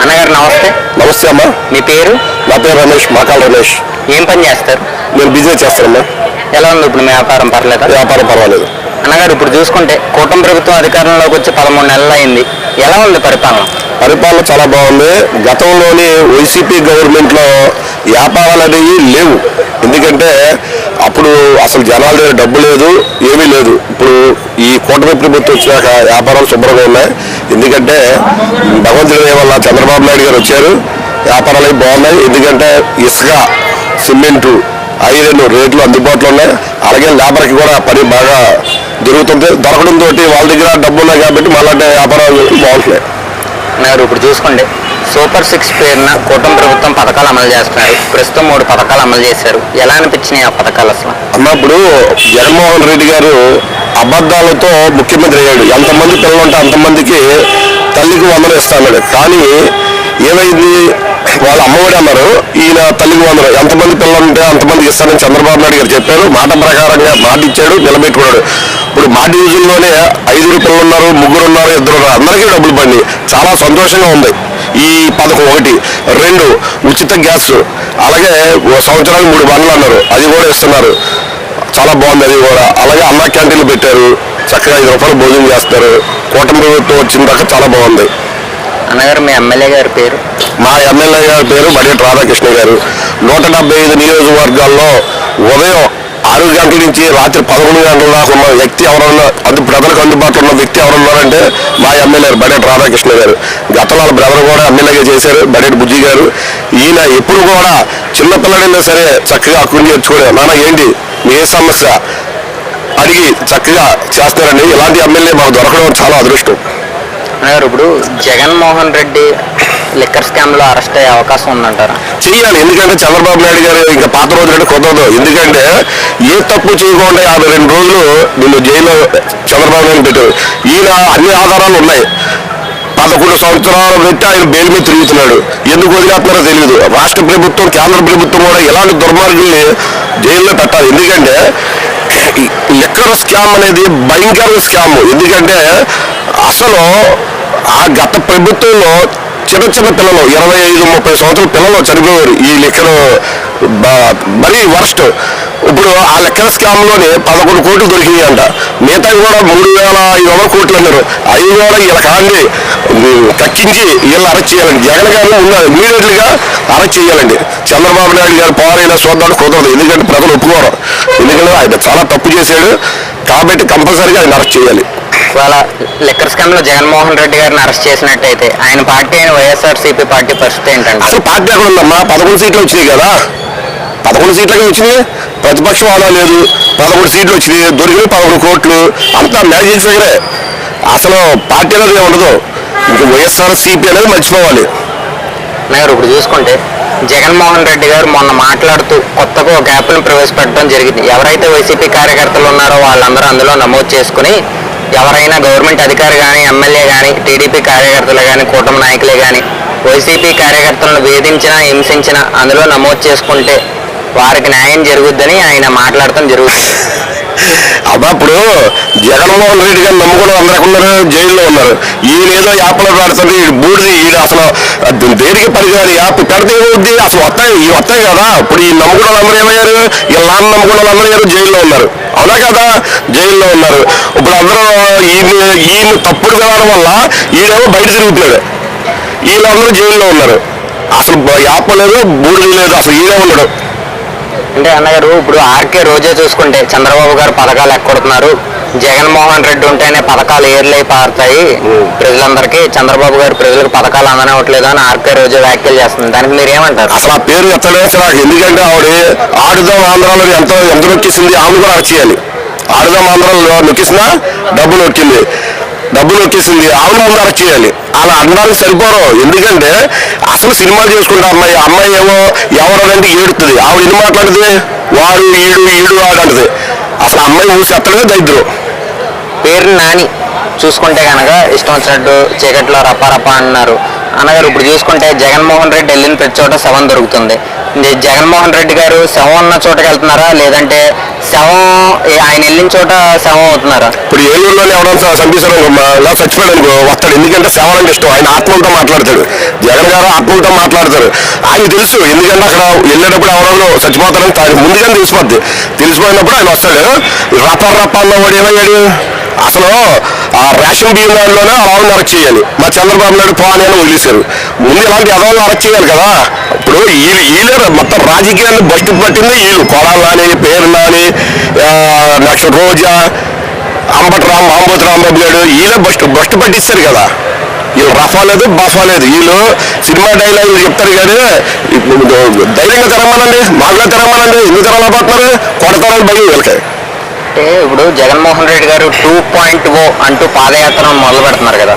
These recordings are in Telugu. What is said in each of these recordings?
అన్నగారు నమస్తే. నమస్తే అమ్మా. మీ పేరు? నా పేరు రమేష్, మాకాల రమేష్. ఏం పని చేస్తారు? నేను బిజినెస్ చేస్తానమ్మా. ఎలా ఉంది ఇప్పుడు మీ వ్యాపారం? పర్లేదా? వ్యాపారం పర్వాలేదు అన్నగారు. ఇప్పుడు చూసుకుంటే కూటమి ప్రభుత్వం అధికారంలోకి వచ్చి 13 నెలలు అయింది. ఎలా ఉంది పరిపాలన? పరిపాలన చాలా బాగుంది. గతంలోని వైసీపీ గవర్నమెంట్లో వ్యాపారాలు అనేవి లేవు. ఎందుకంటే అప్పుడు అసలు జనాల దగ్గర డబ్బు లేదు, ఏమీ లేదు. ఇప్పుడు ఈ కూటమి ప్రభుత్వం వచ్చినాక వ్యాపారాలు శుభ్రంగా ఉన్నాయి. ఎందుకంటే భగవంతుడి వల్ల చంద్రబాబు నాయుడు గారు వచ్చారు, వ్యాపారాలు అవి బాగున్నాయి. ఎందుకంటే ఇసుక, సిమెంటు, ఐరన్ రేట్లు అందుబాటులో ఉన్నాయి. అలాగే లేబర్కి కూడా పని బాగా దొరుకుతుంది. దొరకడంతో వాళ్ళ దగ్గర డబ్బు ఉన్నాయి కాబట్టి మళ్ళీ వ్యాపారాలు బాగుంటున్నాయి. అన్నగారు ఇప్పుడు చూసుకుంటే సూపర్ 6 పేరున కూటమి ప్రభుత్వం పథకాలు అమలు చేస్తున్నారు. ప్రస్తుతం 3 పథకాలు అమలు చేశారు. ఎలా అనిపించినాయి ఆ పథకాలు అసలు? అన్నప్పుడు జగన్మోహన్ రెడ్డి గారు అబద్ధాలతో ముఖ్యమంత్రి అయ్యాడు. ఎంతమంది పిల్లలు ఉంటే అంతమందికి తల్లికి వందనం ఇస్తాడు. కానీ ఏమైంది, వాళ్ళు అమ్మఒడి అన్నారు, ఈయన తల్లికి వందనం. ఎంతమంది పిల్లలు ఉంటే అంతమందికి ఇస్తానని చంద్రబాబు నాయుడు గారు చెప్పారు. మాట ప్రకారంగా మాట ఇచ్చాడు, నిలబెట్టుకున్నాడు. ఇప్పుడు మాట యూజుల్లోనే 5 పిల్లలు ఉన్నారు, 3 ఉన్నారు, 2 ఉన్నారు, అందరికీ డబ్బులు పడి చాలా సంతోషంగా ఉంది. ఈ పథకం 1. 2 ఉచిత గ్యాస్, అలాగే సంవత్సరానికి 3 బండ్లు అన్నారు, అది కూడా ఇస్తున్నారు. చాలా బాగుంది అది కూడా. అలాగే అన్న క్యాంటీన్లు పెట్టారు, చక్కగా 5 రూపాయలు భోజనం చేస్తారు. కూటమి ప్రభుత్వం వచ్చిన దాకా చాలా బాగుంది. అన్నగారు మీ ఎమ్మెల్యే గారి పేరు? మా ఎమ్మెల్యే గారి పేరు బడేటి రాధాకృష్ణ గారు. 175 నియోజకవర్గాల్లో ఉదయం 6 గంటల నుంచి రాత్రి 11 గంటల దాకా ఉన్న వ్యక్తి ఎవరన్నా, ప్రజలకు అందుబాటులో ఉన్న వ్యక్తి ఎవరున్నారంటే మా ఎమ్మెల్యే బడేటి రాధాకృష్ణ గారు. గతంలో బ్రదర్ కూడా ఎమ్మెల్యేగా చేశారు, బడేటి బుజ్జి గారు. ఈయన ఎప్పుడు కూడా చిన్నపిల్లడైనా సరే చక్కగా అక్కడి నేర్చుకునే, నాన్న ఏంటి మీ ఏ సమస్య అడిగి చక్కగా చేస్తారండి. ఇలాంటి ఎమ్మెల్యే మాకు దొరకడం చాలా అదృష్టం. అన్నగారు ఇప్పుడు జగన్మోహన్ రెడ్డి లిక్కర్ స్కామ్ లో అరెస్ట్ అయ్యే అవకాశం ఉందంటారా? చెయ్యాలి. ఎందుకంటే చంద్రబాబు నాయుడు గారు ఇంకా పాత రోజులంటే కుదరదు. ఎందుకంటే ఏ తప్పు చేయకుండా 52 రోజులు నిన్ను జైల్లో చంద్రబాబు నాయుడు పెట్టారు. ఈయన అన్ని ఆధారాలు ఉన్నాయి. 11 సంవత్సరాలు పెట్టి ఆయన బెయిల్ మీద తిరుగుతున్నాడు. ఎందుకు వదిలేస్తున్నారో తెలియదు. రాష్ట్ర ప్రభుత్వం, కేంద్ర ప్రభుత్వం కూడా ఇలాంటి దుర్మార్గుల్ని జైల్లో పెట్టాలి. ఎందుకంటే లిక్కర్ స్కామ్ అనేది భయంకర స్కామ్. ఎందుకంటే అసలు ఆ గత ప్రభుత్వంలో చిన్న పిల్లలు 25-30 సంవత్సరాల పిల్లలు చనిపోయారు ఈ లెక్కలు. మరీ వర్స్ట్. ఇప్పుడు ఆ లెక్కల స్కామ్లోనే 11 కోట్లు దొరికినాయి అంట. మిగతా కూడా 3,500 కోట్లు అన్నారు. అవి కూడా వీళ్ళ కాండి కక్కించి వీళ్ళు అరెస్ట్ చేయాలండి. జగన్ గారు ఉన్నారు, ఇమీడియట్లీగా అరెస్ట్ చేయాలండి. చంద్రబాబు నాయుడు గారు పవర్ చూద్దానికి కుదరదు. ఎందుకంటే ప్రజలు ఒప్పుకోరు. ఎందుకంటే ఆయన చాలా తప్పు చేశాడు కాబట్టి కంపల్సరీగా ఆయన అరెస్ట్ చేయాలి. ఒకవేళ లిక్కర్ స్కామ్ లో జగన్మోహన్ రెడ్డి గారిని అరెస్ట్ చేసినట్టయితే ఆయన పార్టీ అయిన వైఎస్ఆర్సీపీ పార్టీ పరిస్థితి ఏంటంటే? అసలు పార్టీ ఎక్కడ ఉందమ్మా? 11 సీట్లు వచ్చినాయి కదా, 11 సీట్లకే వచ్చినాయి. ప్రతిపక్షం హోదా లేదు, 11 సీట్లు వచ్చినాయి, దొరికినాయి 11 కోట్లు. అంతా మ్యాజిక్ ఫిగరే. అసలు పార్టీ అనేది ఉండదు. ఇంక వైఎస్ఆర్సీపీ అనేది మర్చిపోవాలి. అన్నగారు ఇప్పుడు చూసుకుంటే జగన్మోహన్ రెడ్డి గారు మొన్న మాట్లాడుతూ కొత్తగా ఒక యాప్ను ప్రవేశపెట్టడం జరిగింది. ఎవరైతే వైసీపీ కార్యకర్తలు ఉన్నారో వాళ్ళందరూ అందులో నమోదు చేసుకుని ఎవరైనా గవర్నమెంట్ అధికారి కానీ, ఎమ్మెల్యే కానీ, టీడీపీ కార్యకర్తలు కానీ, కూటమి నాయకులే కానీ వైసీపీ కార్యకర్తలను వేధించినా, హింసించినా అందులో నమోదు చేసుకుంటే వారికి న్యాయం జరుగుద్దని ఆయన మాట్లాడటం జరుగుతుంది. అప్పుడు జగన్మోహన్ రెడ్డి గారు నమ్ముకుని అందరికి ఉన్నారు, జైల్లో ఉన్నారు. ఈయన ఏదో యాప్లో పెడుతుంది, బూడిది. ఈయన అసలు దేనికి పనికిరాని యాప్ పెడితే ఏమవుద్ది? అసలు వస్తాయి కదా. ఇప్పుడు ఈ నమ్ముకున్న వాళ్ళందరూ ఏమయ్యారు? వీళ్ళ నాన్న నమ్ముకున్న వాళ్ళందరూ ఏమో జైల్లో ఉన్నారు. అవునా కదా? జైల్లో ఉన్నారు. ఇప్పుడు అందరూ ఈయన తప్పుడు విధానం వల్ల ఈయనేమో బయట తిరుగుతున్నాడు. వీళ్ళందరూ జైల్లో ఉన్నారు. అసలు యాప్ లేదు, బూడిది లేదు, అసలు ఈయనే ఉన్నాడు. అంటే అన్నగారు ఇప్పుడు ఆర్కే రోజే చూసుకుంటే చంద్రబాబు గారు పథకాలు ఎక్కొడుతున్నారు, జగన్మోహన్ రెడ్డి ఉంటేనే పథకాలు ఏర్లై పారుతాయి ప్రజలందరికీ, చంద్రబాబు గారు ప్రజలకు పథకాలు అందనివ్వట్లేదు అని ఆర్కే రోజే వ్యాఖ్యలు చేస్తుంది. దానికి మీరు ఏమంటారు? అసలు ఆ పేరు ఎత్తలేదు నాకు. ఎందుకంటే ఆవిడ ఆడుదాం ఆంధ్రాలో ఎంత నొక్కేసింది, ఆమె కూడా అరెస్ట్ చేయాలి. ఆడుదాం ఆంధ్రాలో నొక్కేసినా డబ్బు నొక్కేసింది, ఆమె ముందు అరెస్ట్ చేయాలి. అలా అనడానికి సరిపోరు. ఎందుకంటే అసలు సినిమాలు చేసుకుంటే అమ్మాయి ఏమో ఎవరంటే ఏడుతుంది. ఆవిడ ఎన్ని మాట్లాడుతుంది, వాడు ఈడు వాడంటది. అసలు అమ్మాయి ఊసి ఎత్తడమే దరిద్రం. పేరు నాని చూసుకుంటే కనుక ఇష్టం వచ్చినట్టు చీకట్లో రప్ప అన్నారు. అన్నగారు ఇప్పుడు చూసుకుంటే జగన్మోహన్ రెడ్డి వెళ్ళిన ప్రతి చోట శవం దొరుకుతుంది. జగన్మోహన్ రెడ్డి గారు శవం ఉన్న చోటకి వెళ్తున్నారా, లేదంటే శవం ఆయన వెళ్ళిన చోట శవం అవుతున్నారా? ఇప్పుడు ఏలూరులోనే ఎవరైనా చంపేశారు ఇలా చచ్చిపోయాడు అనుకో వస్తాడు. ఎందుకంటే శవం అంటే ఇష్టం. ఆయన ఆత్మలతో మాట్లాడతాడు. జగన్ గారు ఆత్మలతో మాట్లాడతారు. ఆయన తెలుసు, ఎందుకంటే అక్కడ వెళ్ళేటప్పుడు ఎవరెవరో చచ్చిపోతారని ముందుగానే తెలిసిపోయినప్పుడు ఆయన వస్తాడు. రపాల్లో వాడు ఏమయ్యాడు? అసలు ఆ రేషన్ బియ్యం దానిలోనే అలా అరెస్ట్ చేయాలి. మా చంద్రబాబు నాయుడు పోనీ అని వదిలేశారు. ముందు ఇలాంటి అదవాళ్ళు అరెస్ట్ చేయాలి కదా. ఇప్పుడు వీళ్ళే మొత్తం రాజకీయాన్ని బస్టు పట్టింది వీళ్ళు. కొడాలు అని, పేరు నాని, నెక్స్ట్ రోజా, అంబటి రాంబాబు గారు వీళ్ళే బస్టు పట్టిస్తారు కదా. వీళ్ళు రఫా లేదు బఫా లేదు. వీళ్ళు సినిమా డైలాగులు చెప్తారు కానీ ధైర్యంగా తిరగమనండి, మాటగా తిరగమనండి. ఎందుకు తిరగలేకపోతున్నారు? కొడతారని భయం వీళ్ళకి. అంటే ఇప్పుడు జగన్మోహన్ రెడ్డి గారు 2.0 అంటూ పాదయాత్రను మొదలు పెడుతున్నారు కదా.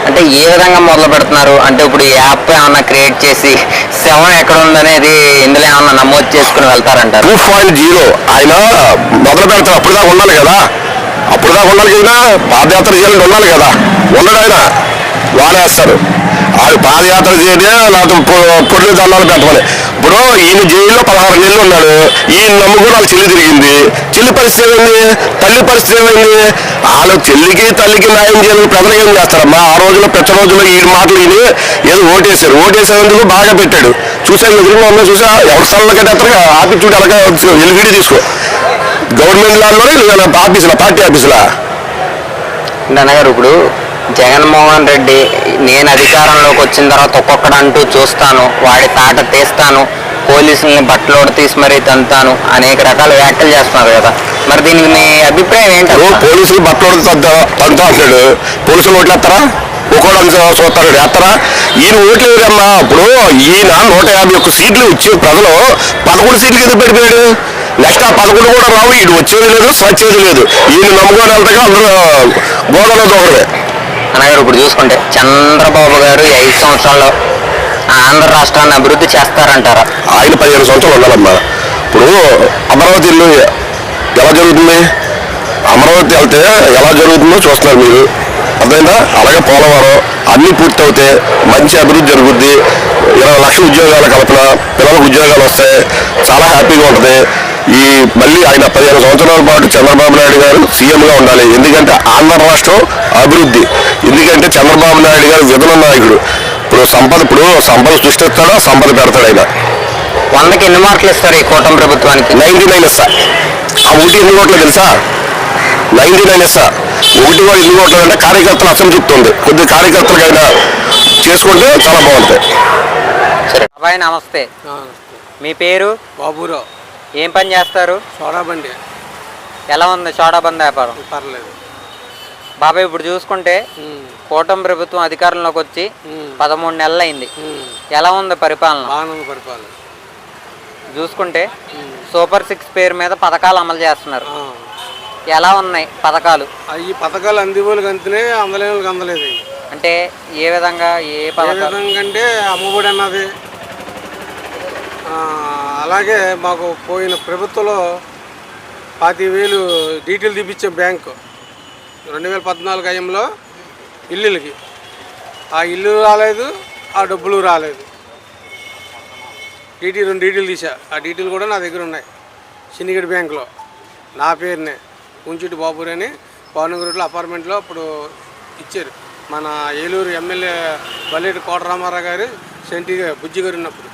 అంటే ఏ విధంగా మొదలు పెడుతున్నారు? అంటే ఇప్పుడు యాప్ ఏమన్నా క్రియేట్ చేసి శవం ఎక్కడ ఉందనేది ఇందులో ఏమన్నా నమోదు చేసుకుని వెళ్తారంటారు? 2.0 ఆయన మొదలు పెడతారు. అప్పుడు దాకా ఉండాలి కదా. పాదయాత్ర చేయాలని ఉండాలి కదా. ఉండడు ఆయన వాడేస్తారు. ఆయన పాదయాత్ర చేయడే లేకపోతే పొడులు దండాలు పెట్టమని. ఇప్పుడు ఈయన జైల్లో 16 నెలలు ఉన్నాడు. ఈయన నమ్ముకుని వాళ్ళ చెల్లి తిరిగింది. చెల్లి పరిస్థితి ఏమైంది? తల్లి పరిస్థితి ఏమైంది? వాళ్ళ చెల్లికి తల్లికి న్యాయం చేయాలని ప్రజలు ఏం చేస్తారమ్మా? ఆ రోజుల్లో ప్రతి రోజుల్లో ఈ మాటలు ఈయన ఏదో ఓటేసేందుకు బాగా పెట్టాడు. చూసాను ఎదురుగా ఉన్నా చూసా ఎవరి స్థలంలో కట్టేస్తారు. ఆఫీస్ చూడు అలాగే వెళ్ళి వీడియో తీసుకో. గవర్నమెంట్ లాలోనే పార్టీ ఆఫీసులా. అన్నగారు ఇప్పుడు జగన్మోహన్ రెడ్డి నేను అధికారంలోకి వచ్చిన తర్వాత ఒక్కొక్కడంటూ చూస్తాను, వాడి తాట తీస్తాను, పోలీసుల్ని బట్టలోడు తీసి మరీ తంతాను అనేక రకాల వ్యాఖ్యలు చేస్తున్నారు కదా. మరి దీనికి మీ అభిప్రాయం ఏంటి? పోలీసులు బట్టలోడు తంతా అంటాడు. పోలీసులు ఓట్లేస్తారా? ఒక్కోడు చూస్తాడు వేస్తారా? ఈయన ఓట్లు వేయమ్మా. ఇప్పుడు ఈయన 151 సీట్లు ఇచ్చే ప్రజలు 11 సీట్లు ఎందుకు పెట్టిపోయాడు? నెక్స్ట్ ఆ 11 కూడా రావు. ఈడు వచ్చేది లేదు, సచ్చేది లేదు. ఈయన నమ్ముకొని వెళ్తాగా అందరూ గోడలో దొరకడే. అన్నగారు ఇప్పుడు చూసుకుంటే చంద్రబాబు గారు 5 సంవత్సరాల్లో ఆంధ్ర రాష్ట్రాన్ని అభివృద్ధి చేస్తారంటారా? ఆయన 15 సంవత్సరాలు ఉండాలమ్మా. ఇప్పుడు అమరావతి ఇల్లు ఎలా జరుగుతుంది? అమరావతి వెళ్తే ఎలా జరుగుతుందో చూస్తున్నారు మీరు. అర్థమైందా? అలాగే పోలవరం అన్నీ పూర్తి అవుతే మంచి అభివృద్ధి జరుగుద్ది. 20 లక్షల ఉద్యోగాల కల్పన, పిల్లలకు ఉద్యోగాలు వస్తాయి. చాలా హ్యాపీగా ఉంటుంది. మళ్ళీ ఆయన 15 సంవత్సరాల పాటు చంద్రబాబు నాయుడు గారు సీఎంగా ఉండాలి. ఎందుకంటే ఆంధ్ర రాష్ట్రం అభివృద్ధి. ఎందుకంటే చంద్రబాబు నాయుడు గారు విధన నాయకుడు. ఇప్పుడు సంపద సృష్టిస్తాడో సంపద పెడతాడు ఆయన. 100కి ఎన్ని మార్కులు ఇస్తారు ఈ కూటమి ప్రభుత్వానికి? 99 ఇస్తా. ఆ ఒకటి ఎన్ని కోట్లు తెలుసా? 99 ఇస్తా. ఒకటి కూడా ఎన్ని కోట్లు అంటే కార్యకర్తలు అసలు చెప్తుంది. కొద్ది కార్యకర్తలకైనా చేసుకుంటే చాలా బాగుంటాయి. సరే బాబాయ్, నమస్తే. మీ పేరు? బాబురావు. ఏం పని చేస్తారు? సోడా బండి. ఎలా ఉంది సోడా బండి వ్యాపారం? పర్లేదు బాబాయ్. ఇప్పుడు చూసుకుంటే కూటమి ప్రభుత్వం అధికారంలోకి వచ్చి 13 నెలలు అయింది. ఎలా ఉంది పరిపాలన? బాగుంది పరిపాలన. చూసుకుంటే సూపర్ 6 పేరు మీద పథకాలు అమలు చేస్తున్నారు. ఎలా ఉన్నాయి పథకాలు? ఈ పథకాలు అంది వాళ్ళకి అంతనే, అందలేని వాళ్ళకి అందలేదు. అంటే ఏ విధంగా? ఏ పథకం అంటే అమ్మఒడి అన్నది. అలాగే మాకు పోయిన ప్రభుత్వంలో 25,000 డీటెయిల్ తీపిచ్చాం బ్యాంకు 2014 అయ్యంలో ఇల్లులకి. ఆ ఇల్లు రాలేదు, ఆ డబ్బులు రాలేదు. 2 డీటెయిల్ తీసా. ఆ డీటెయిల్ కూడా నా దగ్గర ఉన్నాయి సిన్నిగడ్ బ్యాంకులో. నా పేరునే ఉంచుటి బాబురే అని పవనగిరిలో అపార్ట్మెంట్లో అప్పుడు ఇచ్చారు. మన ఏలూరు ఎమ్మెల్యే బల్లేటి కోట రామారావు గారు సెంటి బుజ్జి గారు ఉన్నప్పుడు